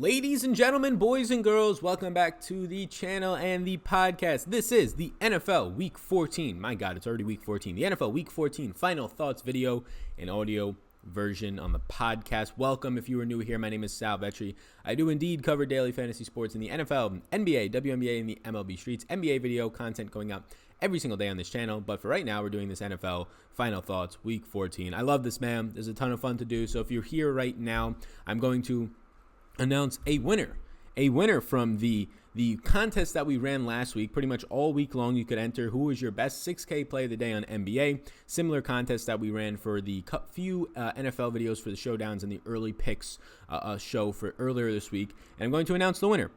Ladies and gentlemen, boys and girls, welcome back to the channel and the podcast. This is the NFL Week 14. My God, it's already Week 14. The NFL Week 14 Final Thoughts video and audio version on the podcast. Welcome if you are new here. My name is Sal Vetri. I do indeed cover daily fantasy sports in the NFL, NBA, WNBA, and the MLB streets. NBA video content going out every single day on this channel. But for right now, we're doing this NFL Final Thoughts Week 14. I love this, man. There's a ton of fun to do. So if you're here right now, I'm going to announce a winner from the contest that we ran last week. Pretty much all week long you could enter who is your best 6K play of the day on NBA. Similar contest that we ran for the few NFL videos for the showdowns and the early picks show for earlier this week. And I'm going to announce the winner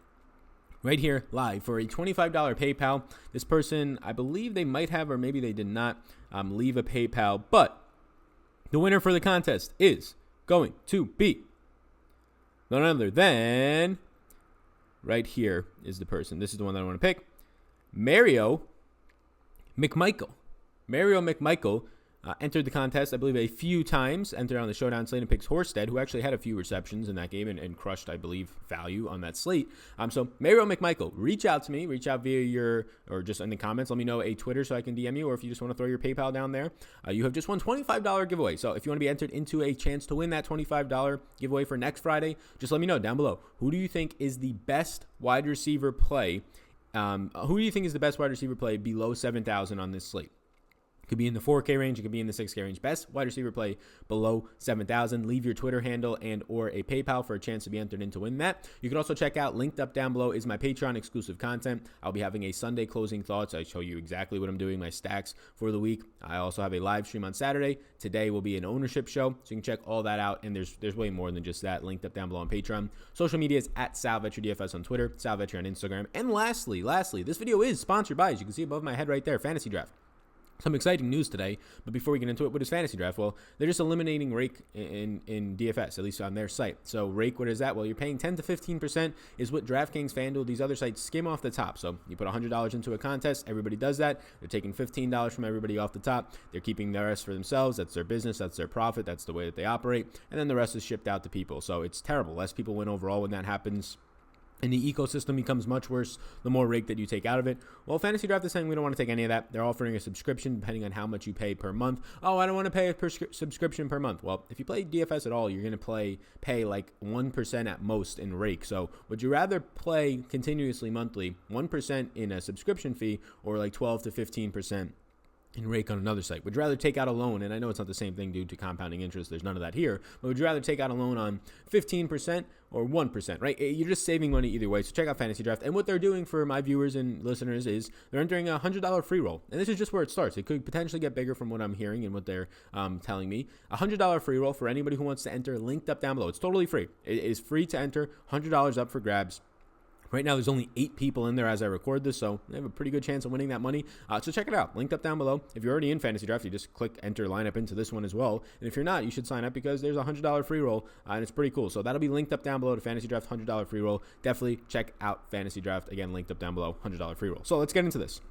right here live for a $25 PayPal. This person, I believe they might have, or maybe they did not leave a PayPal, but the winner for the contest is going to be none other than, right here is the person. This is the one that I want to pick. Mario McMichael. Mario McMichael entered the contest, I believe, a few times. Entered on the showdown slate and picks Horsted, who actually had a few receptions in that game and crushed, I believe, value on that slate. So Mario McMichael, reach out to me. Reach out via your, or just in the comments. Let me know a Twitter so I can DM you, or if you just want to throw your PayPal down there. You have just won $25 giveaway. So if you want to be entered into a chance to win that $25 giveaway for next Friday, just let me know down below. Who do you think is the best wide receiver play? Who do you think is the best wide receiver play below 7,000 on this slate? It could be in the 4K range. It could be in the 6K range. Best wide receiver play below 7,000. Leave your Twitter handle and or a PayPal for a chance to be entered in to win that. You can also check out, linked up down below, is my Patreon exclusive content. I'll be having a Sunday closing thoughts. I show you exactly what I'm doing, my stacks for the week. I also have a live stream on Saturday. Today will be an ownership show, so you can check all that out. And there's way more than just that. Linked up down below on Patreon. Social media is at SalVetriDFS on Twitter, SalVetri on Instagram. And lastly, this video is sponsored by, as you can see above my head right there, Fantasy Draft. Some exciting news today, but before we get into it, what is Fantasy Draft? Well, they're just eliminating rake in DFS, at least on their site. So rake, what is that? Well, you're paying 10 to 15% is what Draftkings, FanDuel, these other sites skim off the top. So you put $100 into a contest, everybody does that. They're taking $15 from everybody off the top. They're keeping the rest for themselves. That's their business. That's their profit. That's the way that they operate. And then the rest is shipped out to people. So it's terrible. Less people win overall when that happens. And the ecosystem becomes much worse the more rake that you take out of it. Well, Fantasy Draft is saying we don't want to take any of that. They're offering a subscription depending on how much you pay per month. Oh, I don't want to pay a subscription per month. Well, if you play DFS at all, you're going to pay like 1% at most in rake. So would you rather play continuously monthly 1% in a subscription fee, or like 12 to 15% in rake on another site? Would you rather take out a loan? And I know it's not the same thing due to compounding interest. There's none of that here. But would you rather take out a loan on 15% or 1%, right? You're just saving money either way. So check out Fantasy Draft. And what they're doing for my viewers and listeners is they're entering a $100 free roll. And this is just where it starts. It could potentially get bigger from what I'm hearing and what they're telling me. A $100 free roll for anybody who wants to enter, linked up down below. It's totally free. It is free to enter. $100 up for grabs. Right now, there's only 8 people in there as I record this, so they have a pretty good chance of winning that money. So check it out. Linked up down below. If you're already in Fantasy Draft, you just click enter lineup into this one as well. And if you're not, you should sign up because there's a $100 free roll, and it's pretty cool. So that'll be linked up down below to Fantasy Draft, $100 free roll. Definitely check out Fantasy Draft. Again, linked up down below, $100 free roll. So let's get into this.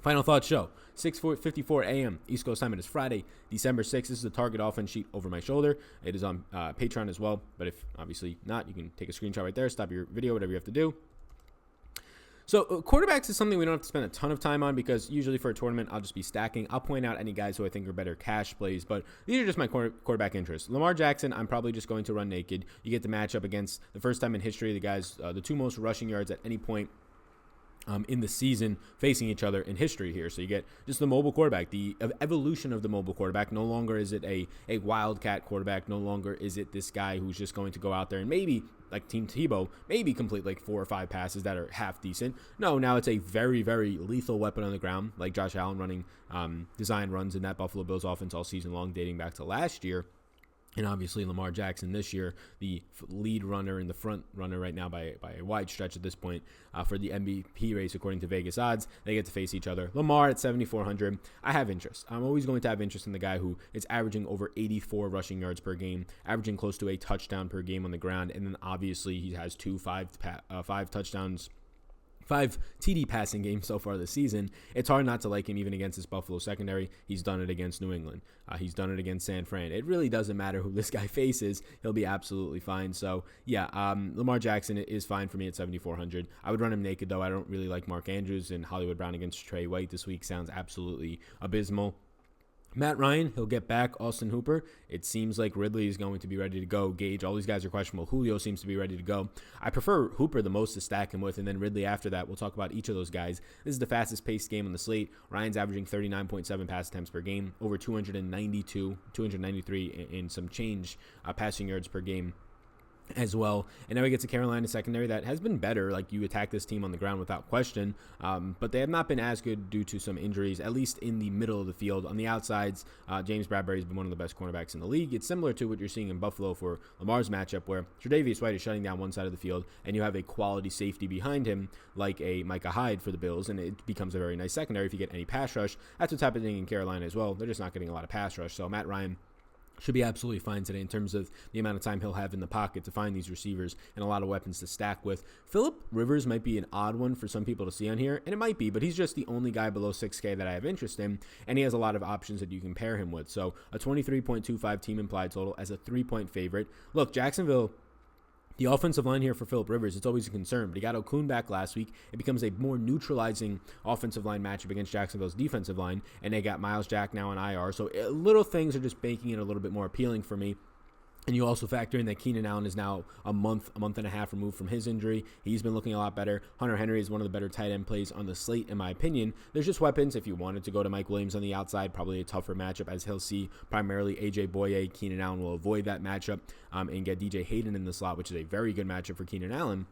Final Thoughts Show, 6:54 a.m. East Coast time. It is Friday, December 6th. This is the target offense sheet over my shoulder. It is on Patreon as well, but if obviously not, you can take a screenshot right there, stop your video, whatever you have to do. So quarterbacks is something we don't have to spend a ton of time on because usually for a tournament, I'll just be stacking. I'll point out any guys who I think are better cash plays, but these are just my quarterback interests. Lamar Jackson, I'm probably just going to run naked. You get the matchup against the first time in history, the guys, the 2 most rushing yards at any point in the season facing each other in history here. So you get just the mobile quarterback, the evolution of the mobile quarterback. No longer is it a wildcat quarterback. No longer is it this guy who's just going to go out there and maybe, like Team Tebow, maybe complete like 4 or 5 passes that are half decent. No, now it's a very, very lethal weapon on the ground, like Josh Allen running design runs in that Buffalo Bills offense all season long, dating back to last year. And obviously Lamar Jackson this year, the lead runner and the front runner right now by a wide stretch at this point for the MVP race, according to Vegas odds. They get to face each other. Lamar at 7,400. I have interest. I'm always going to have interest in the guy who is averaging over 84 rushing yards per game, averaging close to a touchdown per game on the ground. And then obviously he has 5 touchdowns 5 TD passing games so far this season. It's hard not to like him even against this Buffalo secondary. He's done it against New England. He's done it against San Fran. It really doesn't matter who this guy faces. He'll be absolutely fine. So, yeah, Lamar Jackson is fine for me at 7,400. I would run him naked, though. I don't really like Mark Andrews, and Hollywood Brown against Trey White this week sounds absolutely abysmal. Matt Ryan, he'll get back. Austin Hooper, it seems like Ridley is going to be ready to go. Gage, all these guys are questionable. Julio seems to be ready to go. I prefer Hooper the most to stack him with, and then Ridley after that. We'll talk about each of those guys. This is the fastest paced game on the slate. Ryan's averaging 39.7 pass attempts per game, over 293 in some change passing yards per game as well. And now we get to Carolina secondary that has been better. Like, you attack this team on the ground without question, but they have not been as good due to some injuries, at least in the middle of the field. On the outsides, James Bradbury has been one of the best cornerbacks in the league. It's similar to what you're seeing in Buffalo for Lamar's matchup, where Tre'Davious White is shutting down one side of the field, and you have a quality safety behind him, like a Micah Hyde for the Bills, and it becomes a very nice secondary if you get any pass rush. That's what's happening in Carolina as well. They're just not getting a lot of pass rush, so Matt Ryan should be absolutely fine today in terms of the amount of time he'll have in the pocket to find these receivers and a lot of weapons to stack with. Phillip Rivers might be an odd one for some people to see on here, and it might be, but he's just the only guy below 6K that I have interest in, and he has a lot of options that you can pair him with. So a 23.25 team implied total as a 3-point favorite. Look, Jacksonville, the offensive line here for Phillip Rivers, it's always a concern, but he got Okun back last week. It becomes a more neutralizing offensive line matchup against Jacksonville's defensive line, and they got Miles Jack now on IR, so little things are just making it a little bit more appealing for me. And you also factor in that Keenan Allen is now a month and a half removed from his injury. He's been looking a lot better. Hunter Henry is one of the better tight end plays on the slate, in my opinion. There's just weapons. If you wanted to go to Mike Williams on the outside, probably a tougher matchup, as he'll see primarily A.J. Boye. Keenan Allen will avoid that matchup and get DJ Hayden in the slot, which is a very good matchup for Keenan Allen.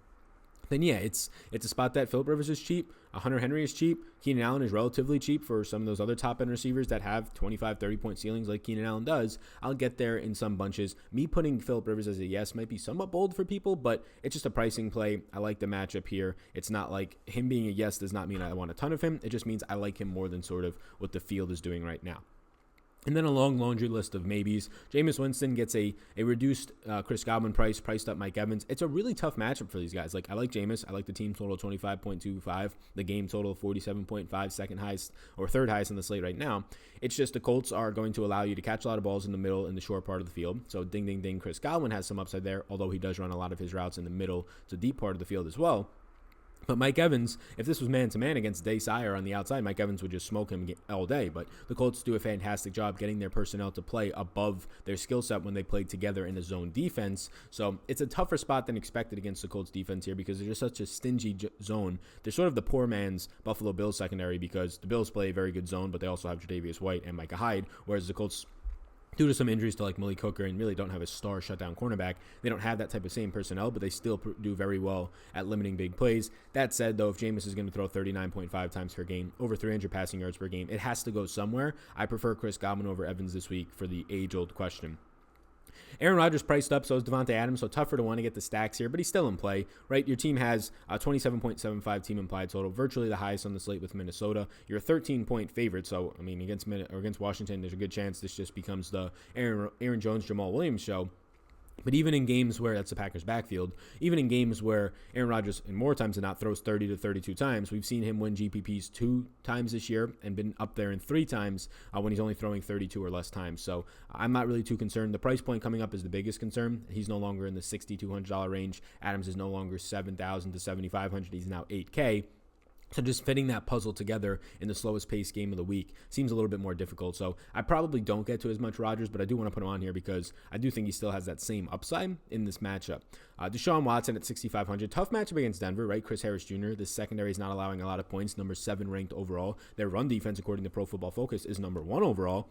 Then, yeah, it's a spot that Phillip Rivers is cheap. Hunter Henry is cheap. Keenan Allen is relatively cheap for some of those other top-end receivers that have 25, 30-point ceilings like Keenan Allen does. I'll get there in some bunches. Me putting Phillip Rivers as a yes might be somewhat bold for people, but it's just a pricing play. I like the matchup here. It's not like him being a yes does not mean I want a ton of him. It just means I like him more than sort of what the field is doing right now. And then a long laundry list of maybes. Jameis Winston gets a reduced Chris Godwin price, priced up Mike Evans. It's a really tough matchup for these guys. Like, I like Jameis. I like the team total 25.25, the game total 47.5, second highest or third highest on the slate right now. It's just the Colts are going to allow you to catch a lot of balls in the middle and the short part of the field. So ding, ding, ding. Chris Godwin has some upside there, although he does run a lot of his routes in the middle to deep part of the field as well. But Mike Evans, if this was man-to-man against Day Sire on the outside, Mike Evans would just smoke him all day. But the Colts do a fantastic job getting their personnel to play above their skill set when they play together in a zone defense. So it's a tougher spot than expected against the Colts defense here because they're just such a stingy zone. They're sort of the poor man's Buffalo Bills secondary because the Bills play a very good zone, but they also have Tre'Davious White and Micah Hyde, whereas the Colts, due to some injuries to like Malik Hooker and really don't have a star shutdown cornerback, they don't have that type of same personnel, but they still do very well at limiting big plays. That said, though, if Jameis is going to throw 39.5 times per game, over 300 passing yards per game, it has to go somewhere. I prefer Chris Godwin over Evans this week for the age-old question. Aaron Rodgers priced up, so is Devontae Adams, so tougher to want to get the stacks here, but he's still in play, right? Your team has a 27.75 team implied total, virtually the highest on the slate with Minnesota. You're a 13-point favorite, so, I mean, against Washington, there's a good chance this just becomes the Aaron Jones, Jamal Williams show. But even in games where that's the Packers' backfield, even in games where Aaron Rodgers, in more times than not, throws 30 to 32 times, we've seen him win GPPs 2 times this year and been up there in 3 times when he's only throwing 32 or less times. So I'm not really too concerned. The price point coming up is the biggest concern. He's no longer in the $6,200 range. Adams is no longer $7,000 to $7,500. He's now $8K. So just fitting that puzzle together in the slowest pace game of the week seems a little bit more difficult. So I probably don't get to as much Rodgers, but I do want to put him on here because I do think he still has that same upside in this matchup. Deshaun Watson at 6,500. Tough matchup against Denver, right? Chris Harris Jr. This secondary is not allowing a lot of points. Number 7 ranked overall. Their run defense, according to Pro Football Focus, is number 1 overall.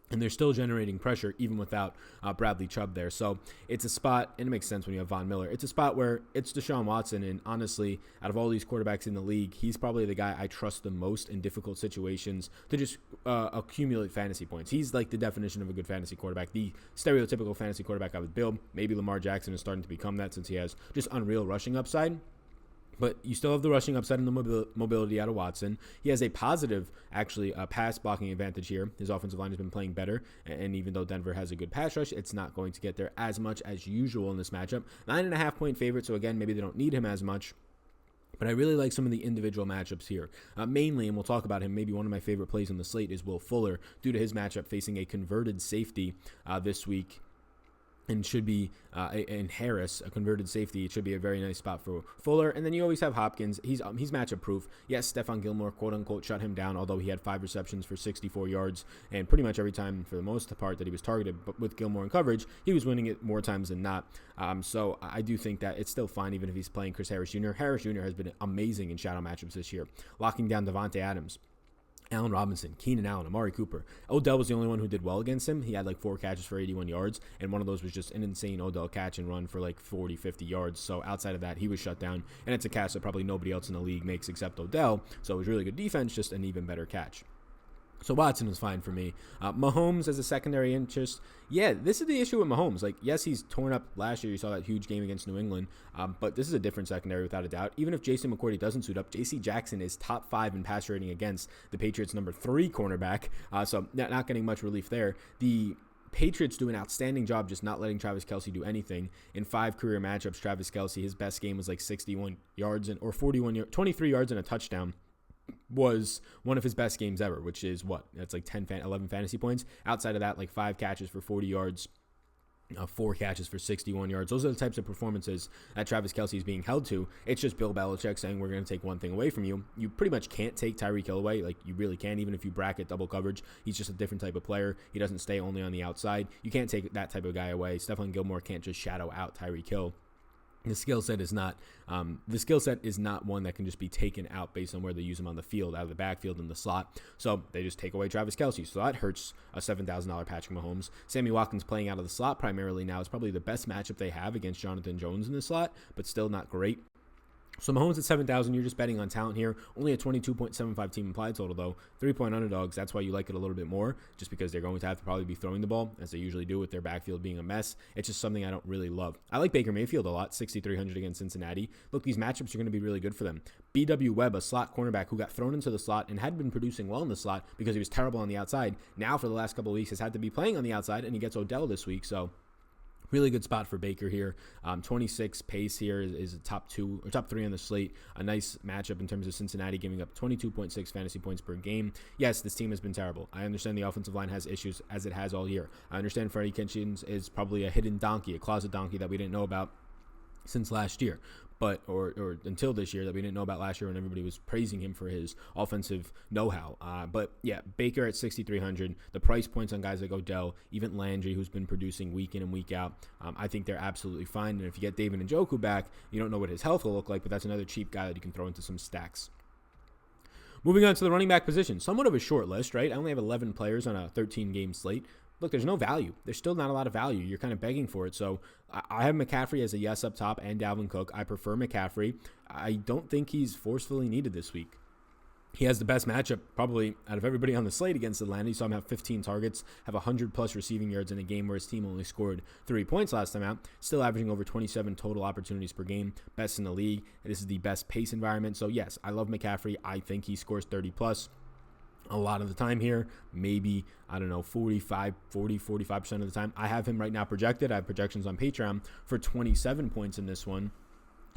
And they're still generating pressure even without Bradley Chubb there. So it's a spot, and it makes sense when you have Von Miller. It's a spot where it's Deshaun Watson, and honestly, out of all these quarterbacks in the league, he's probably the guy I trust the most in difficult situations to just accumulate fantasy points. He's like the definition of a good fantasy quarterback, the stereotypical fantasy quarterback I would build. Maybe Lamar Jackson is starting to become that since he has just unreal rushing upside. But you still have the rushing upside and the mobility out of Watson. He has a positive, actually, pass blocking advantage here. His offensive line has been playing better, and even though Denver has a good pass rush, it's not going to get there as much as usual in this matchup. 9.5-point favorite, so again, maybe they don't need him as much. But I really like some of the individual matchups here. Mainly, and we'll talk about him, maybe one of my favorite plays on the slate is Will Fuller, due to his matchup facing a converted safety this week. And should be in Harris, a converted safety. It should be a very nice spot for Fuller. And then you always have Hopkins. He's matchup proof. Yes, Stephon Gilmore, quote unquote, shut him down, although he had 5 receptions for 64 yards. And pretty much every time, for the most part, that he was targeted, but with Gilmore in coverage, he was winning it more times than not. So I do think that it's still fine, even if he's playing Chris Harris Jr. Harris Jr. has been amazing in shadow matchups this year, locking down Devontae Adams, Allen Robinson, Keenan Allen, Amari Cooper. Odell was the only one who did well against him. He had like 4 catches for 81 yards, and one of those was just an insane Odell catch and run for like 40, 50 yards. So outside of that, he was shut down, and it's a catch that probably nobody else in the league makes except Odell. So it was really good defense, just an even better catch. So Watson was fine for me. Mahomes as a secondary interest. Yeah, this is the issue with Mahomes. Like, yes, he's torn up last year. You saw that huge game against New England. But this is a different secondary without a doubt. Even if Jason McCourty doesn't suit up, J.C. Jackson is top 5 in pass rating against the Patriots' number 3 cornerback. So not getting much relief there. The Patriots do an outstanding job just not letting Travis Kelce do anything. In 5 career matchups, Travis Kelce, his best game was like 61 yards or 23 yards and a touchdown. Was one of his best games ever, which is that's like 11 fantasy points. Outside of that, like 5 catches for 40 yards, 4 catches for 61 yards. Those are the types of performances that Travis Kelce is being held to. It's just Bill Belichick saying, we're going to take one thing away from you. You pretty much can't take Tyreek Hill away. Like, you really can't, even if you bracket double coverage. He's just a different type of player. He doesn't stay only on the outside. You can't take that type of guy away. Stephon Gilmore can't just shadow out Tyreek Hill. The skill set is not one that can just be taken out based on where they use him on the field, out of the backfield in the slot. So they just take away Travis Kelce. So that hurts a $7,000 Patrick Mahomes. Sammy Watkins playing out of the slot primarily now is probably the best matchup they have against Jonathan Jones in the slot, but still not great. So Mahomes at 7,000, you're just betting on talent here. Only a 22.75 team implied total, though. 3-point underdogs, that's why you like it a little bit more, just because they're going to have to probably be throwing the ball, as they usually do with their backfield being a mess. It's just something I don't really love. I like Baker Mayfield a lot, 6,300 against Cincinnati. Look, these matchups are going to be really good for them. B.W. Webb, a slot cornerback who got thrown into the slot and had been producing well in the slot because he was terrible on the outside. Now, for the last couple of weeks, has had to be playing on the outside, and he gets Odell this week, so really good spot for Baker here. 26 pace here is a top 3 on the slate. A nice matchup in terms of Cincinnati giving up 22.6 fantasy points per game. Yes, this team has been terrible. I understand the offensive line has issues, as it has all year. I understand Freddie Kitchens is probably a hidden donkey, a closet donkey that we didn't know about since last year. But or until this year, that we didn't know about last year when everybody was praising him for his offensive know-how. But yeah, Baker at 6,300. The price points on guys like Odell, even Landry, who's been producing week in and week out, I think they're absolutely fine. And if you get David Njoku back, you don't know what his health will look like, but that's another cheap guy that you can throw into some stacks. Moving on to the running back position, somewhat of a short list, right? I only have 11 players on a 13-game slate. Look, there's no value. There's still not a lot of value. You're kind of begging for it. So I have McCaffrey as a yes up top and Dalvin Cook. I prefer McCaffrey. I don't think he's forcefully needed this week. He has the best matchup probably out of everybody on the slate against Atlanta. You saw him have 15 targets, have 100-plus receiving yards in a game where his team only scored 3 points last time out, still averaging over 27 total opportunities per game, best in the league. This is the best pace environment. So, yes, I love McCaffrey. I think he scores 30-plus. A lot of the time here, maybe, 45% of the time. I have him right now projected. I have projections on Patreon for 27 points in this one.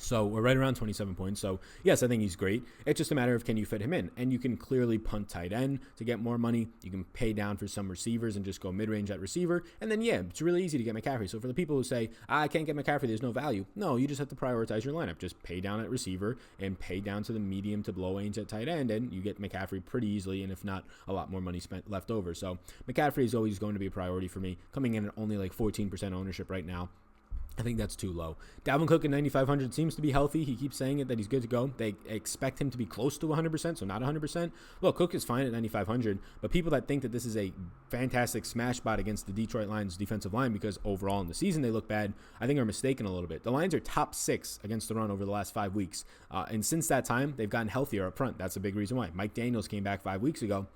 So we're right around 27 points. So, yes, I think he's great. It's just a matter of, can you fit him in? And you can clearly punt tight end to get more money. You can pay down for some receivers and just go mid-range at receiver. And then, yeah, it's really easy to get McCaffrey. So for the people who say, I can't get McCaffrey, there's no value. No, you just have to prioritize your lineup. Just pay down at receiver and pay down to the medium to low range at tight end, and you get McCaffrey pretty easily, and if not, a lot more money spent left over. So McCaffrey is always going to be a priority for me, coming in at only like 14% ownership right now. I think that's too low. Dalvin Cook at 9,500 seems to be healthy. He keeps saying it that he's good to go. They expect him to be close to 100%, so not 100%. Look, Cook is fine at 9,500, but people that think that this is a fantastic smash spot against the Detroit Lions defensive line because overall in the season they look bad, I think are mistaken a little bit. The Lions are top 6 against the run over the last 5 weeks, and since that time, they've gotten healthier up front. That's a big reason why. Mike Daniels came back 5 weeks ago.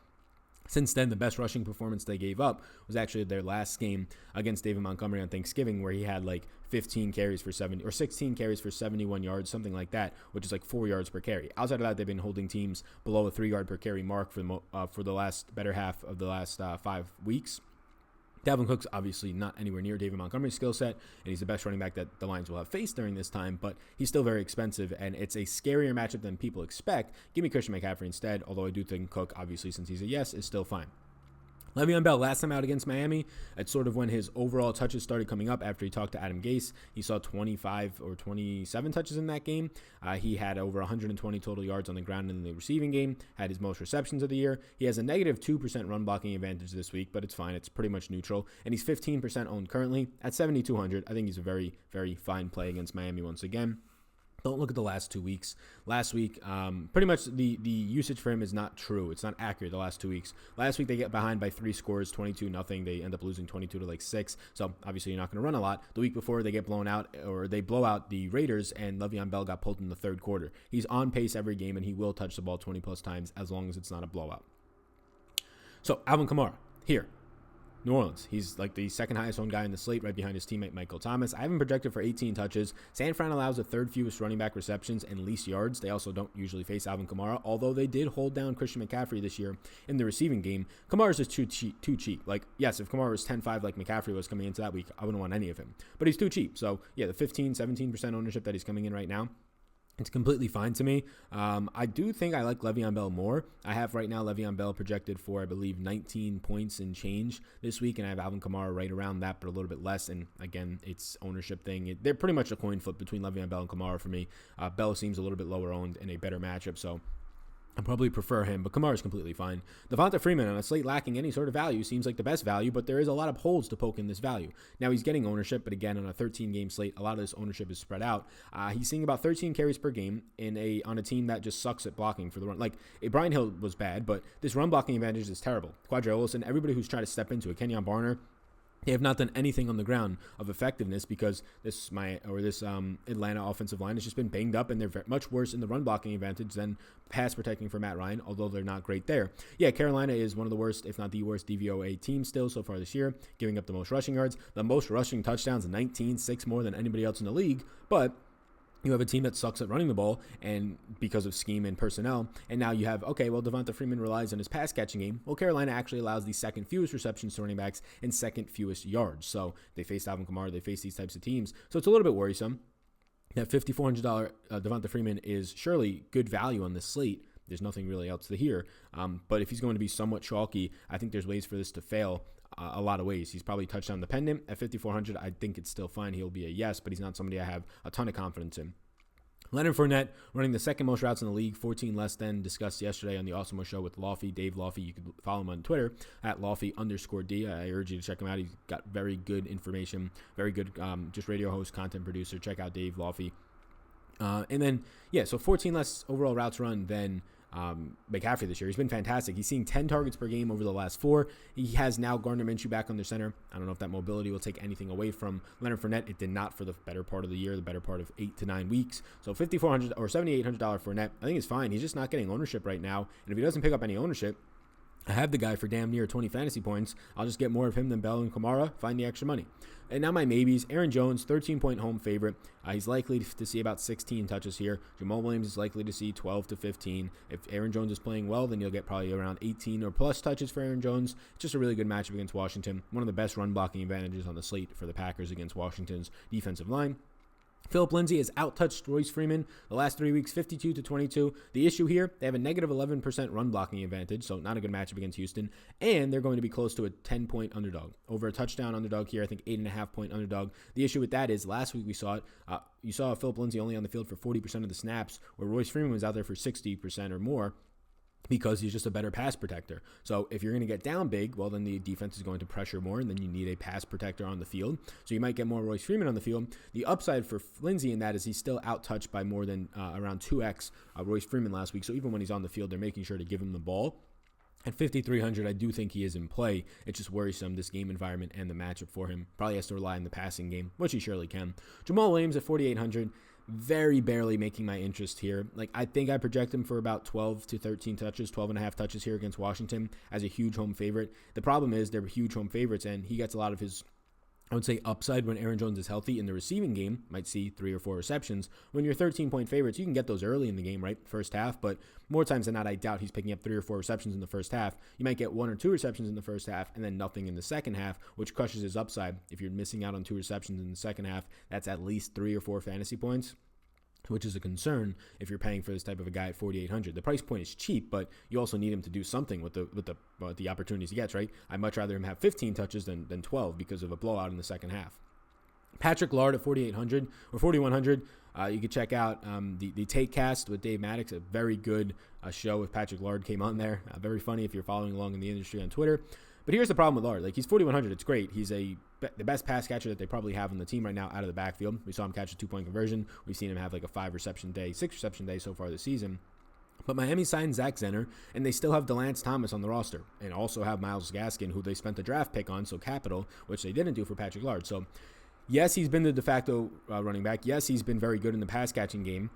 Since then, the best rushing performance they gave up was actually their last game against David Montgomery on Thanksgiving, where he had like 15 carries for 70 or 16 carries for 71 yards, something like that, which is like 4 yards per carry. Outside of that, they've been holding teams below a 3 yard per carry mark for the better half of the last 5 weeks. Dalvin Cook's obviously not anywhere near David Montgomery's skill set, and he's the best running back that the Lions will have faced during this time, but he's still very expensive, and it's a scarier matchup than people expect. Give me Christian McCaffrey instead, although I do think Cook, obviously, since he's a yes, is still fine. Le'Veon Bell, last time out against Miami, it's sort of when his overall touches started coming up after he talked to Adam Gase. He saw 25 or 27 touches in that game. He had over 120 total yards on the ground in the receiving game, had his most receptions of the year. He has a negative 2% run blocking advantage this week, but it's fine. It's pretty much neutral. And he's 15% owned currently at 7,200. I think he's a very, very fine play against Miami once again. Don't look at the last 2 weeks. Last week, pretty much the usage for him is not true. It's not accurate the last 2 weeks. Last week, they get behind by 3 scores, 22-0. They end up losing 22 to 6. So, obviously, you're not going to run a lot. The week before, they get blown out, or they blow out the Raiders, and Le'Veon Bell got pulled in the third quarter. He's on pace every game, and he will touch the ball 20-plus times as long as it's not a blowout. So, Alvin Kamara, here. New Orleans. He's like the second highest owned guy in the slate, right behind his teammate Michael Thomas. I have him projected for 18 touches. San Fran allows the third fewest running back receptions and least yards. They also don't usually face Alvin Kamara, although they did hold down Christian McCaffrey this year in the receiving game. Kamara's just too cheap. Like, yes, if Kamara was 10-5 like McCaffrey was coming into that week, I wouldn't want any of him. But he's too cheap. So, yeah, the 17% ownership that he's coming in right now, it's completely fine to me. I do think I like Le'Veon Bell more. I have right now Le'Veon Bell projected for, I believe, 19 points and change this week, and I have Alvin Kamara right around that, but a little bit less. And again, it's ownership thing. They're pretty much a coin flip between Le'Veon Bell and Kamara for me. Bell seems a little bit lower owned in a better matchup, so I probably prefer him, but Kamara's completely fine. Devonta Freeman on a slate lacking any sort of value seems like the best value, but there is a lot of holes to poke in this value. Now he's getting ownership, but again, on a 13-game slate, a lot of this ownership is spread out. He's seeing about 13 carries per game on a team that just sucks at blocking for the run. Like, Brian Hill was bad, but this run blocking advantage is terrible. Quadre Olson, everybody who's tried to step into it, Kenyon Barner, they have not done anything on the ground of effectiveness because this Atlanta offensive line has just been banged up, and they're much worse in the run blocking advantage than pass protecting for Matt Ryan, although they're not great there. Yeah, Carolina is one of the worst, if not the worst, DVOA team still so far this year, giving up the most rushing yards, the most rushing touchdowns, 19, 6 more than anybody else in the league, but you have a team that sucks at running the ball, and because of scheme and personnel, and now you have, okay, well, Devonta Freeman relies on his pass-catching game. Well, Carolina actually allows the second fewest receptions to running backs and second fewest yards. So they face Alvin Kamara, they face these types of teams. So it's a little bit worrisome. That $5,400 Devonta Freeman is surely good value on this slate. There's nothing really else to hear. But if he's going to be somewhat chalky, I think there's ways for this to fail. A lot of ways. He's probably touchdown dependent. At 5,400, I think it's still fine. He'll be a yes, but he's not somebody I have a ton of confidence in. Leonard Fournette running the second most routes in the league, 14 less than discussed yesterday on the Awesome Show with Lofty, Dave Lofty. You can follow him on Twitter at Lofty_D. I urge you to check him out. He's got very good information, very good just radio host, content producer. Check out Dave Lofty. And then, yeah, so 14 less overall routes run than McCaffrey this year. He's been fantastic. He's seeing 10 targets per game over the last 4. He has now Gardner Minshew back under center. I don't know if that mobility will take anything away from Leonard Fournette. It did not for the better part of the year, the better part of 8 to 9 weeks. So $5,400 or $7,800 Fournette, I think it's fine. He's just not getting ownership right now. And if he doesn't pick up any ownership, I have the guy for damn near 20 fantasy points. I'll just get more of him than Bell and Kamara, find the extra money. And now my maybes, Aaron Jones, 13-point home favorite. He's likely to see about 16 touches here. Jamal Williams is likely to see 12 to 15. If Aaron Jones is playing well, then you'll get probably around 18 or plus touches for Aaron Jones. It's just a really good matchup against Washington. One of the best run blocking advantages on the slate for the Packers against Washington's defensive line. Philip Lindsay has outtouched Royce Freeman the last 3 weeks, 52 to 22. The issue here, they have a negative 11% run blocking advantage, so not a good matchup against Houston, and they're going to be close to a 10-point underdog. Over a touchdown underdog here, I think 8.5-point underdog. The issue with that is last week we saw it. You saw Philip Lindsay only on the field for 40% of the snaps, where Royce Freeman was out there for 60% or more, because he's just a better pass protector. So if you're going to get down big, well, then the defense is going to pressure more, and then you need a pass protector on the field. So you might get more Royce Freeman on the field. The upside for Lindsay in that is he's still out-touched by more than around 2x Royce Freeman last week. So even when he's on the field, they're making sure to give him the ball. At 5,300, I do think he is in play. It's just worrisome, this game environment and the matchup for him. Probably has to rely on the passing game, which he surely can. Jamal Williams at 4,800. Very barely making my interest here. Like, I think I project him for about 12 to 13 touches, 12.5 touches here against Washington as a huge home favorite. The problem is they're huge home favorites, and he gets a lot of his I would say upside when Aaron Jones is healthy in the receiving game, might see 3 or 4 receptions. When you're 13-point favorites, you can get those early in the game, right? First half, but more times than not, I doubt he's picking up 3 or 4 receptions in the first half. You might get 1 or 2 receptions in the first half and then nothing in the second half, which crushes his upside. If you're missing out on 2 receptions in the second half, that's at least 3 or 4 fantasy points, which is a concern if you're paying for this type of a guy at 4,800. The price point is cheap, but you also need him to do something with the opportunities he gets, right? I'd much rather him have 15 touches than 12 because of a blowout in the second half. Patrick Lard at 4,800 or 4,100. You can check out the Take Cast with Dave Maddox, a very good show with Patrick Lard came on there. Very funny if you're following along in the industry on Twitter. But here's the problem with Lard. Like, he's 4,100. It's great. He's the best pass catcher that they probably have on the team right now out of the backfield. We saw him catch a 2-point conversion. We've seen him have like a 5-reception day, 6-reception day so far this season. But Miami signed Zach Zenner, and they still have DeLance Thomas on the roster, and also have Myles Gaskin, who they spent a draft pick on, so capital, which they didn't do for Patrick Lard. So, yes, he's been the de facto running back. Yes, he's been very good in the pass-catching game,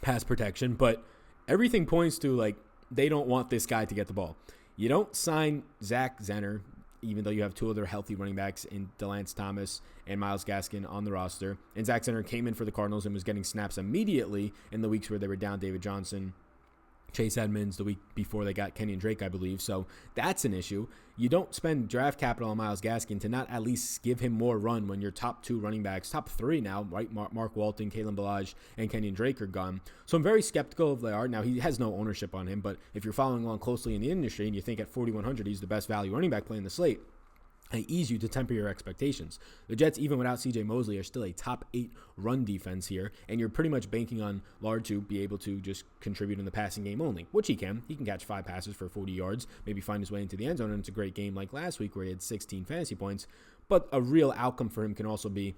pass protection, but everything points to, like, they don't want this guy to get the ball. You don't sign Zach Zenner, even though you have 2 other healthy running backs in DeLance Thomas and Myles Gaskin on the roster. And Zach Zenner came in for the Cardinals and was getting snaps immediately in the weeks where they were down David Johnson, Chase Edmonds the week before they got Kenyon Drake, I believe. So that's an issue. You don't spend draft capital on Myles Gaskin to not at least give him more run when your top 2 running backs, top 3 now, right? Mark Walton, Kalen Ballage, and Kenyon Drake are gone. So I'm very skeptical of Lard. Now, he has no ownership on him, but if you're following along closely in the industry and you think at 4,100 he's the best value running back playing the slate, I ease you to temper your expectations. The Jets, even without C.J. Mosley, are still a top 8 run defense here, and you're pretty much banking on Lard to be able to just contribute in the passing game only, which he can. He can catch 5 passes for 40 yards, maybe find his way into the end zone, and it's a great game like last week where he had 16 fantasy points. But a real outcome for him can also be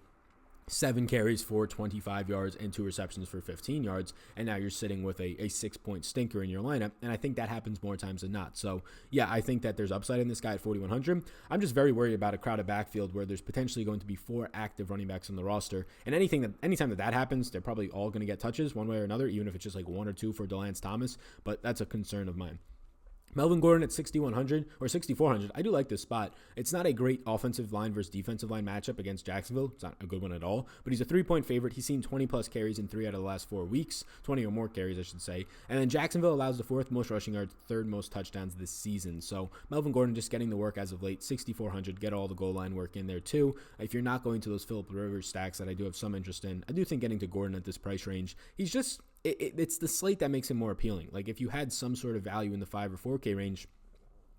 7 carries for 25 yards and 2 receptions for 15 yards, and now you're sitting with a 6-point stinker in your lineup, and I think that happens more times than not. So, yeah, I think that there's upside in this guy at 4,100. I'm just very worried about a crowded backfield where there's potentially going to be 4 active running backs on the roster, and anytime that happens, they're probably all going to get touches one way or another, even if it's just like 1 or 2 for DeLance Thomas, but that's a concern of mine. Melvin Gordon at 6,100 or 6,400. I do like this spot. It's not a great offensive line versus defensive line matchup against Jacksonville. It's not a good one at all, but he's a 3-point favorite. He's seen 20-plus carries in 3 out of the last 4 weeks, 20 or more carries, I should say. And then Jacksonville allows the 4th most rushing yards, 3rd most touchdowns this season. So Melvin Gordon just getting the work as of late, 6,400. Get all the goal line work in there too. If you're not going to those Phillip Rivers stacks that I do have some interest in, I do think getting to Gordon at this price range, he's just, it's the slate that makes him more appealing. Like if you had some sort of value in the 5 or 4K range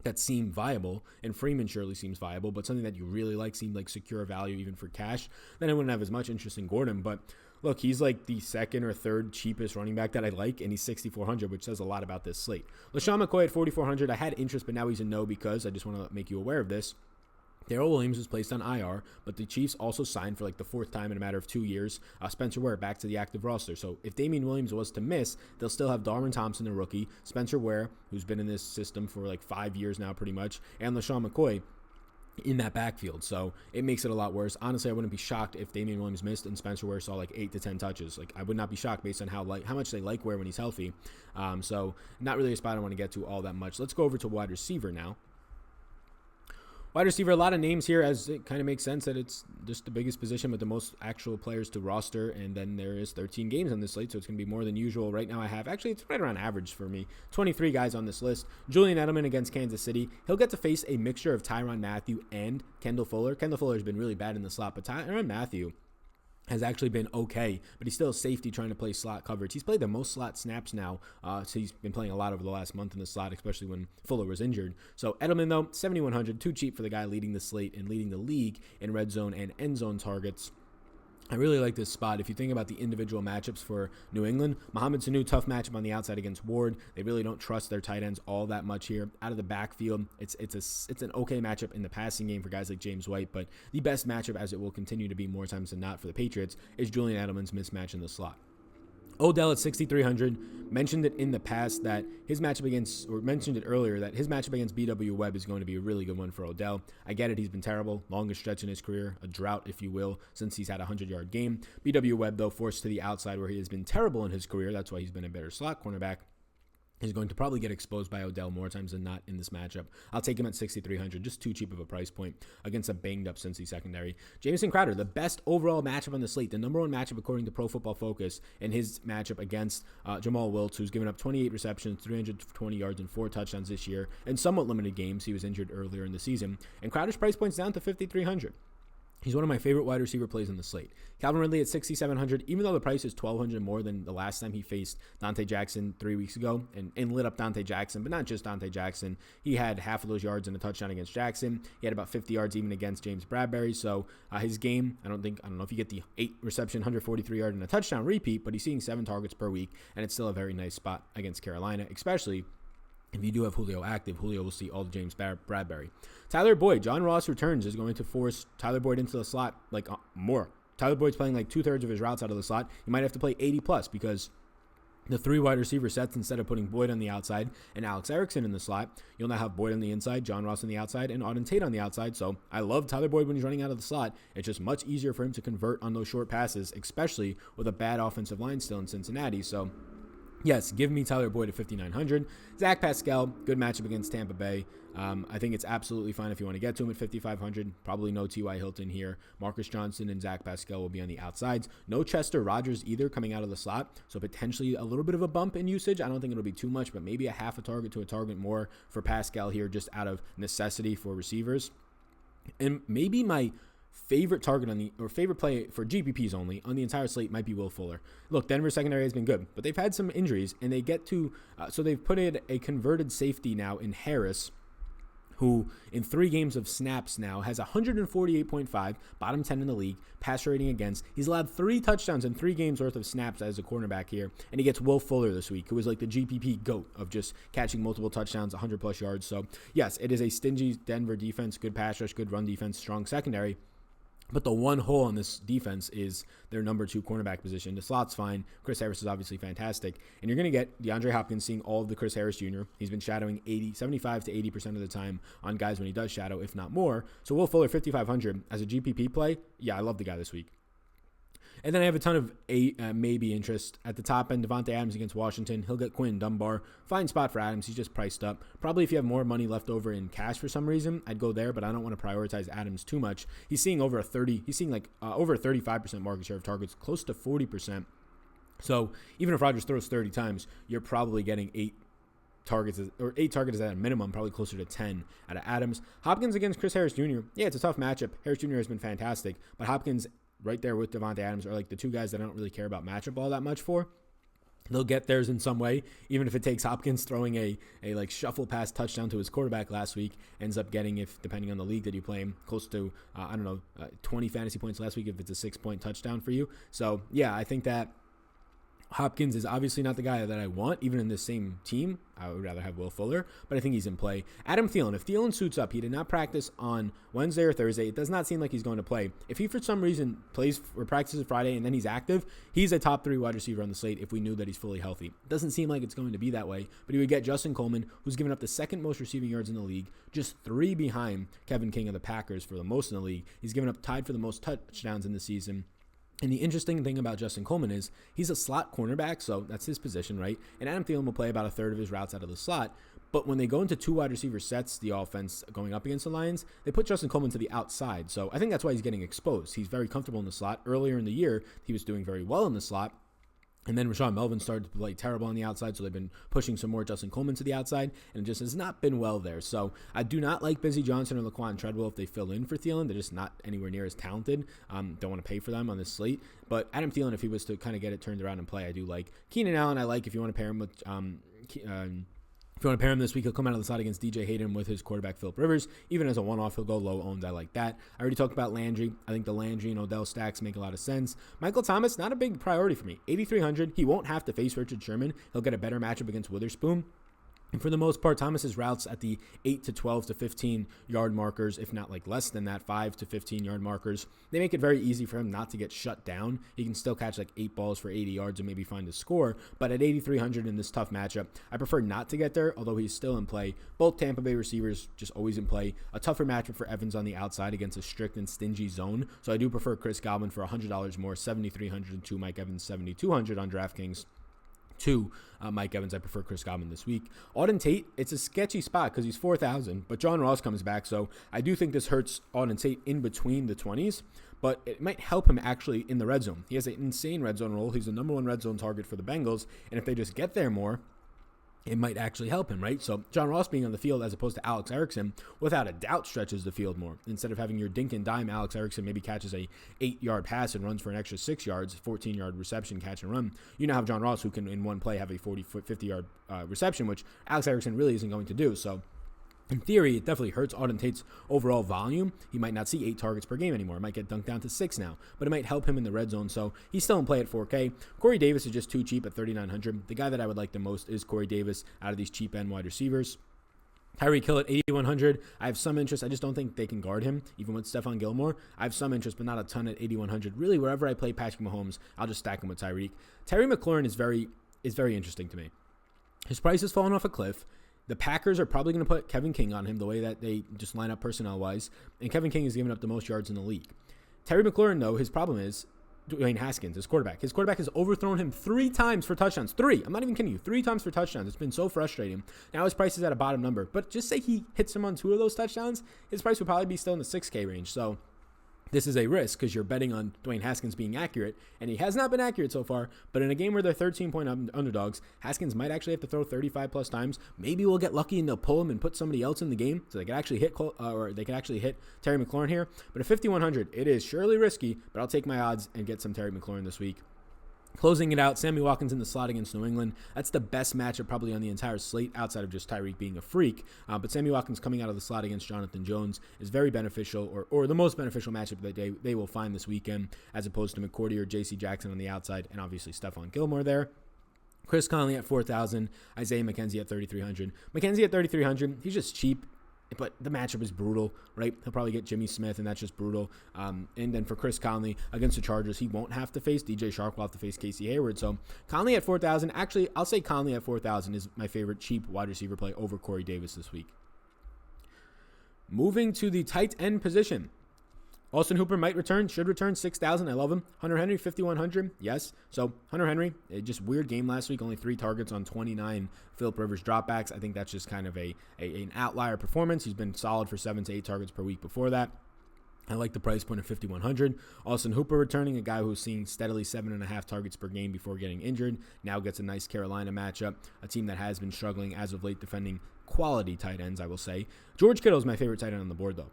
that seemed viable, and Freeman surely seems viable, but something that you really like, seemed like secure value even for cash, then I wouldn't have as much interest in Gordon. But look, he's like the 2nd or 3rd cheapest running back that I like, and he's 6,400, which says a lot about this slate. LaShawn McCoy at 4,400, I had interest, but now he's a no because I just want to make you aware of this. Darrell Williams was placed on IR, but the Chiefs also signed for like the 4th time in a matter of 2 years Spencer Ware back to the active roster. So if Damian Williams was to miss, they'll still have Darwin Thompson, the rookie, Spencer Ware, who's been in this system for like 5 years now pretty much, and LaShawn McCoy in that backfield. So it makes it a lot worse. Honestly, I wouldn't be shocked if Damian Williams missed and Spencer Ware saw like 8 to 10 touches. Like I would not be shocked based on how much they like Ware when he's healthy. So not really a spot I want to get to all that much. Let's go over to wide receiver now. Wide receiver, a lot of names here, as it kind of makes sense that it's just the biggest position with the most actual players to roster, and then there is 13 games on this slate, so it's going to be more than usual. Right now it's right around average for me. 23 guys on this list. Julian Edelman against Kansas City. He'll get to face a mixture of Tyrann Mathieu and Kendall Fuller. Kendall Fuller has been really bad in the slot, but Tyrann Mathieu has actually been okay, but he's still a safety trying to play slot coverage. He's played the most slot snaps now, so he's been playing a lot over the last month in the slot, especially when Fuller was injured. So Edelman, though, 7,100, too cheap for the guy leading the slate and leading the league in red zone and end zone targets. I really like this spot. If you think about the individual matchups for New England, Mohamed Sanu, tough matchup on the outside against Ward. They really don't trust their tight ends all that much here. Out of the backfield, it's an okay matchup in the passing game for guys like James White, but the best matchup, as it will continue to be more times than not for the Patriots, is Julian Edelman's mismatch in the slot. Odell at 6,300, mentioned it in the past that his matchup against, or mentioned it earlier, that his matchup against B.W. Webb is going to be a really good one for Odell. I get it, he's been terrible, longest stretch in his career, a drought, if you will, since he's had a 100-yard game. B.W. Webb, though, forced to the outside where he has been terrible in his career. That's why he's been a better slot cornerback. He's going to probably get exposed by Odell more times than not in this matchup. I'll take him at 6,300, just too cheap of a price point against a banged-up Cincy secondary. Jamison Crowder, the best overall matchup on the slate, the number one matchup according to Pro Football Focus, in his matchup against Jamal Williams, who's given up 28 receptions, 320 yards, and 4 touchdowns this year, in somewhat limited games. He was injured earlier in the season. And Crowder's price point's down to 5,300. He's one of my favorite wide receiver plays in the slate. Calvin Ridley at 6,700, even though the price is 1,200 more than the last time he faced Dante Jackson 3 weeks ago and lit up Dante Jackson, but not just Dante Jackson. He had half of those yards in a touchdown against Jackson. He had about 50 yards even against James Bradbury. So his game, I don't know if you get the 8 reception, 143 yard and a touchdown repeat, but he's seeing 7 targets per week, and it's still a very nice spot against Carolina, especially if you do have Julio active. Julio will see all the James Bradbury. Tyler Boyd, John Ross returns, is going to force Tyler Boyd into the slot more. Tyler Boyd's playing like 2/3 of his routes out of the slot. You might have to play 80 plus because the 3 wide receiver sets, instead of putting Boyd on the outside and Alex Erickson in the slot, you'll now have Boyd on the inside, John Ross on the outside, and Auden Tate on the outside. So I love Tyler Boyd when he's running out of the slot. It's just much easier for him to convert on those short passes, especially with a bad offensive line still in Cincinnati. So yes, give me Tyler Boyd at 5,900. Zach Pascal, good matchup against Tampa Bay. I think it's absolutely fine if you want to get to him at 5,500. Probably no T.Y. Hilton here. Marcus Johnson and Zach Pascal will be on the outsides. No Chester Rogers either coming out of the slot. So potentially a little bit of a bump in usage. I don't think it'll be too much, but maybe a half a target to a target more for Pascal here just out of necessity for receivers. And maybe my favorite target favorite play for GPPs only on the entire slate might be Will Fuller. Look, Denver's secondary has been good, but they've had some injuries, and they get to so they've put in a converted safety now in Harris, who in 3 games of snaps now has 148.5, bottom 10 in the league, passer rating against. He's allowed 3 touchdowns in 3 games worth of snaps as a cornerback here, and he gets Will Fuller this week, who is like the GPP GOAT of just catching multiple touchdowns, 100 plus yards. So yes, it is a stingy Denver defense, good pass rush, good run defense, strong secondary. But the one hole in this defense is their number 2 cornerback position. The slot's fine. Chris Harris is obviously fantastic. And you're going to get DeAndre Hopkins seeing all of the Chris Harris Jr. He's been shadowing 75 to 80% of the time on guys when he does shadow, if not more. So Will Fuller, 5,500 as a GPP play. Yeah, I love the guy this week. And then I have a ton of maybe interest. At the top end, Devontae Adams against Washington. He'll get Quinn Dunbar. Fine spot for Adams. He's just priced up. Probably if you have more money left over in cash for some reason, I'd go there, but I don't want to prioritize Adams too much. He's seeing over a 35% market share of targets, close to 40%. So even if Rodgers throws 30 times, you're probably getting 8 targets at a minimum, probably closer to 10 out of Adams. Hopkins against Chris Harris Jr. Yeah, it's a tough matchup. Harris Jr. has been fantastic, but Hopkins right there with Devontae Adams are like the 2 guys that I don't really care about matchup all that much for. They'll get theirs in some way, even if it takes Hopkins throwing a like shuffle pass touchdown to his quarterback last week, ends up getting, if depending on the league that you play him, close to 20 fantasy points last week if it's a 6-point touchdown for you. So yeah, I think that Hopkins is obviously not the guy that I want, even in the same team. I would rather have Will Fuller, but I think he's in play. Adam Thielen, if Thielen suits up, he did not practice on Wednesday or Thursday. It does not seem like he's going to play. If he, for some reason, plays or practices Friday and then he's active, he's a top 3 wide receiver on the slate if we knew that he's fully healthy. It doesn't seem like it's going to be that way, but he would get Justin Coleman, who's given up the 2nd most receiving yards in the league, just 3 behind Kevin King of the Packers for the most in the league. He's given up tied for the most touchdowns in the season. And the interesting thing about Justin Coleman is he's a slot cornerback, so that's his position, right? And Adam Thielen will play about 1/3 of his routes out of the slot. But when they go into 2 wide receiver sets, the offense going up against the Lions, they put Justin Coleman to the outside. So I think that's why he's getting exposed. He's very comfortable in the slot. Earlier in the year, he was doing very well in the slot. And then Rashawn Melvin started to play terrible on the outside, so they've been pushing some more Justin Coleman to the outside, and it just has not been well there. So I do not like Busy Johnson or Laquan Treadwell if they fill in for Thielen. They're just not anywhere near as talented. Don't want to pay for them on this slate. But Adam Thielen, if he was to kind of get it turned around and play, I do like. Keenan Allen, I like if you want to pair him with if you want to pair him this week, he'll come out of the slot against DJ Hayden with his quarterback, Phillip Rivers. Even as a one-off, he'll go low owned. I like that. I already talked about Landry. I think the Landry and Odell stacks make a lot of sense. Michael Thomas, not a big priority for me. 8,300. He won't have to face Richard Sherman. He'll get a better matchup against Witherspoon. And for the most part, Thomas's routes at the 8 to 12 to 15 yard markers, if not like less than that, 5 to 15 yard markers, they make it very easy for him not to get shut down. He can still catch like 8 balls for 80 yards and maybe find a score. But at 8,300 in this tough matchup, I prefer not to get there, although he's still in play. Both Tampa Bay receivers just always in play. A tougher matchup for Evans on the outside against a strict and stingy zone. So I do prefer Chris Godwin for $100 more, 7,300 to Mike Evans, 7,200 on DraftKings. to Mike Evans. I prefer Chris Godwin this week. Auden Tate, it's a sketchy spot because he's 4,000, but John Ross comes back, so I do think this hurts Auden Tate in between the 20s, but it might help him actually in the red zone. He has an insane red zone role. He's the number 1 red zone target for the Bengals, and if they just get there more, it might actually help him, right? So John Ross being on the field as opposed to Alex Erickson, without a doubt, stretches the field more. Instead of having your dink and dime, Alex Erickson maybe catches a 8-yard pass and runs for an extra 6 yards, 14-yard reception, catch and run. You now have John Ross who can in one play have a 50-yard reception, which Alex Erickson really isn't going to do. So in theory, it definitely hurts Auden Tate's overall volume. He might not see 8 targets per game anymore. It might get dunked down to 6 now, but it might help him in the red zone. So he's still in play at 4K. Corey Davis is just too cheap at 3,900. The guy that I would like the most is Corey Davis out of these cheap end wide receivers. Tyreek Hill at 8,100. I have some interest. I just don't think they can guard him, even with Stephon Gilmore. I have some interest, but not a ton at 8,100. Really, wherever I play Patrick Mahomes, I'll just stack him with Tyreek. Terry McLaurin is very interesting to me. His price has fallen off a cliff. The Packers are probably going to put Kevin King on him the way that they just line up personnel-wise, and Kevin King has given up the most yards in the league. Terry McLaurin, though, his problem is Dwayne Haskins, his quarterback. His quarterback has overthrown him 3 times for touchdowns. 3. I'm not even kidding you. 3 times for touchdowns. It's been so frustrating. Now his price is at a bottom number, but just say he hits him on 2 of those touchdowns, his price would probably be still in the 6K range. So this is a risk because you're betting on Dwayne Haskins being accurate, and he has not been accurate so far. But in a game where they're 13-point underdogs, Haskins might actually have to throw 35-plus times. Maybe we'll get lucky and they'll pull him and put somebody else in the game so they can actually hit Terry McLaurin here. But at 5,100, it is surely risky, but I'll take my odds and get some Terry McLaurin this week. Closing it out, Sammy Watkins in the slot against New England. That's the best matchup probably on the entire slate outside of just Tyreek being a freak. But Sammy Watkins coming out of the slot against Jonathan Jones is very beneficial, or the most beneficial matchup that they will find this weekend, as opposed to McCourty or J.C. Jackson on the outside, and obviously Stephon Gilmore there. Chris Conley at 4,000, Isaiah McKenzie at 3,300. McKenzie at 3,300, he's just cheap. But the matchup is brutal, right? He'll probably get Jimmy Smith, and that's just brutal. And then for Chris Conley against the Chargers, he won't have to face DJ Shark. Will have to face Casey Hayward. So Conley at 4,000. Actually, I'll say Conley at 4,000 is my favorite cheap wide receiver play over Corey Davis this week. Moving to the tight end position. Austin Hooper might return, should return, 6,000. I love him. Hunter Henry, 5,100. Yes. So Hunter Henry, just weird game last week. Only 3 targets on 29 Phillip Rivers dropbacks. I think that's just kind of an outlier performance. He's been solid for 7 to 8 targets per week before that. I like the price point of 5,100. Austin Hooper returning, a guy who's seeing steadily 7.5 targets per game before getting injured. Now gets a nice Carolina matchup, a team that has been struggling as of late defending quality tight ends, I will say. George Kittle is my favorite tight end on the board, though.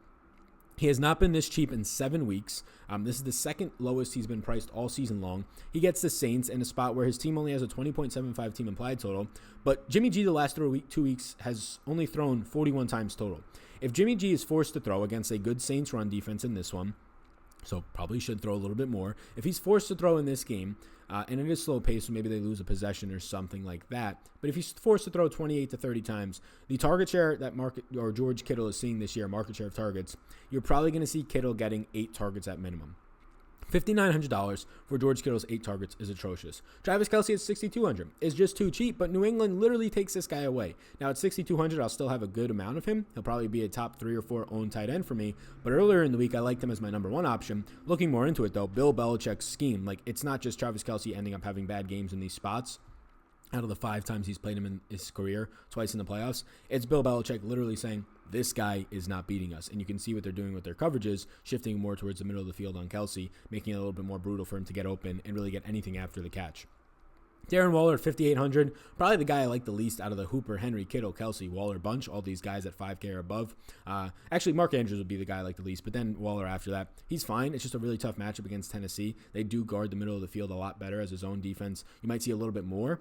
He has not been this cheap in 7 weeks. This is the second lowest he's been priced all season long. He gets the Saints in a spot where his team only has a 20.75 team implied total. But Jimmy G the last 2 weeks has only thrown 41 times total. If Jimmy G is forced to throw against a good Saints run defense in this one, so probably should throw a little bit more. If he's forced to throw in this game, and it is slow pace, so maybe they lose a possession or something like that. But if he's forced to throw 28 to 30 times, the target share that George Kittle is seeing this year, market share of targets, you're probably going to see Kittle getting 8 targets at minimum. $5,900 for George Kittle's 8 targets is atrocious. Travis Kelce at $6,200 is just too cheap, but New England literally takes this guy away. Now at $6,200, I'll still have a good amount of him. He'll probably be a top 3 or 4 owned tight end for me, but earlier in the week, I liked him as my number 1 option. Looking more into it, though, Bill Belichick's scheme, it's not just Travis Kelce ending up having bad games in these spots. Out of the 5 times he's played him in his career, twice in the playoffs, it's Bill Belichick literally saying, this guy is not beating us. And you can see what they're doing with their coverages, shifting more towards the middle of the field on Kelce, making it a little bit more brutal for him to get open and really get anything after the catch. Darren Waller at $5,800, probably the guy I like the least out of the Hooper, Henry, Kittle, Kelce, Waller bunch, all these guys at 5K or above. Actually, Mark Andrews would be the guy I like the least, but then Waller after that. He's fine. It's just a really tough matchup against Tennessee. They do guard the middle of the field a lot better as his own defense. You might see a little bit more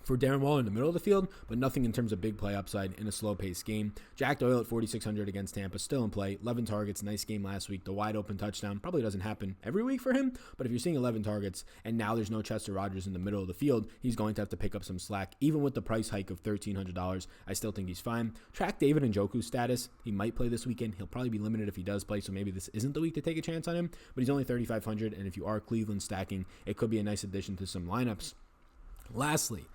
for Darren Waller in the middle of the field, but nothing in terms of big play upside in a slow-paced game. Jack Doyle at $4,600 against Tampa, still in play. 11 targets, nice game last week. The wide-open touchdown probably doesn't happen every week for him, but if you're seeing 11 targets and now there's no Chester Rogers in the middle of the field, he's going to have to pick up some slack. Even with the price hike of $1,300, I still think he's fine. Track David Njoku's status. He might play this weekend. He'll probably be limited if he does play, so maybe this isn't the week to take a chance on him, but he's only $3,500, and if you are Cleveland stacking, it could be a nice addition to some lineups. Lastly,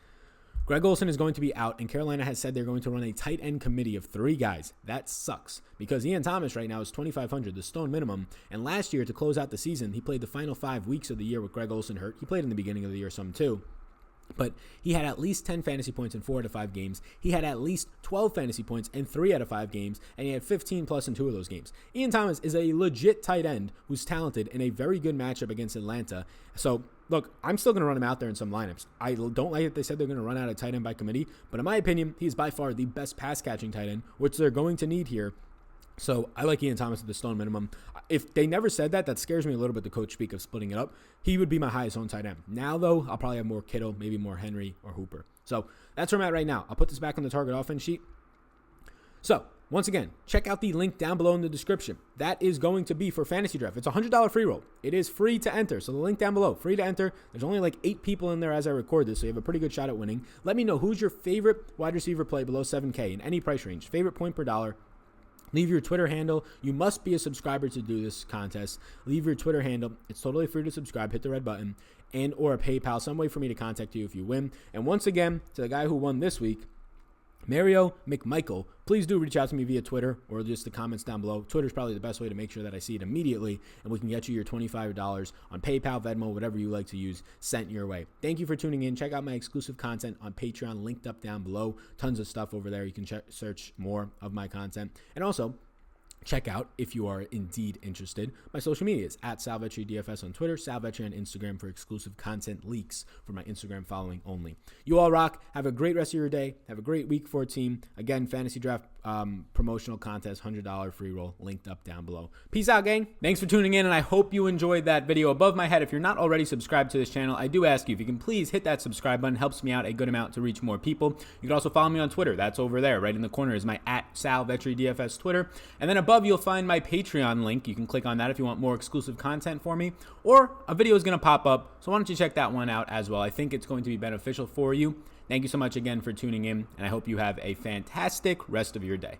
Greg Olson is going to be out, and Carolina has said they're going to run a tight end committee of 3 guys. That sucks, because Ian Thomas right now is $2,500, the stone minimum, and last year, to close out the season, he played the final 5 weeks of the year with Greg Olson hurt. He played in the beginning of the year some too. But he had at least 10 fantasy points in 4 out of 5 games. He had at least 12 fantasy points in 3 out of 5 games, and he had 15 plus in 2 of those games. Ian Thomas is a legit tight end who's talented in a very good matchup against Atlanta. So, look, I'm still going to run him out there in some lineups. I don't like it. They said they're going to run out of tight end by committee, but in my opinion, he's by far the best pass-catching tight end, which they're going to need here. So I like Ian Thomas at the stone minimum. If they never said that, that scares me a little bit, the coach speak of splitting it up. He would be my highest owned tight end. Now, though, I'll probably have more Kittle, maybe more Henry or Hooper. So that's where I'm at right now. I'll put this back on the target offense sheet. So once again, check out the link down below in the description. That is going to be for Fantasy Draft. It's a $100 free roll. It is free to enter. So the link down below, free to enter. There's only like 8 people in there as I record this, so you have a pretty good shot at winning. Let me know who's your favorite wide receiver play below 7K in any price range. Favorite point per dollar. Leave your Twitter handle. You must be a subscriber to do this contest. Leave your Twitter handle. It's totally free to subscribe. Hit the red button and or a PayPal, some way for me to contact you if you win. And once again, to the guy who won this week, Mario McMichael, please do reach out to me via Twitter or just the comments down below. Twitter is probably the best way to make sure that I see it immediately, and we can get you your $25 on PayPal, Venmo, whatever you like to use, sent your way. Thank you for tuning in. Check out my exclusive content on Patreon, linked up down below. Tons of stuff over there. You can search more of my content. And also, check out, if you are indeed interested, my social medias at SalVetriDFS on Twitter, SalVetri on Instagram for exclusive content leaks for my Instagram following only. You all rock. Have a great rest of your day. Have a great week 14. Again, Fantasy Draft promotional contest, $100 free roll, linked up down below. Peace out, gang. Thanks for tuning in, and I hope you enjoyed that video. Above my head, if you're not already subscribed to this channel, I do ask you if you can please hit that subscribe button. Helps me out a good amount to reach more people. You can also follow me on Twitter. That's over there. Right in the corner is my at SalVetriDFS Twitter. And then above, you'll find my Patreon link. You can click on that if you want more exclusive content for me, or a video is going to pop up. So why don't you check that one out as well? I think it's going to be beneficial for you. Thank you so much again for tuning in, and I hope you have a fantastic rest of your day.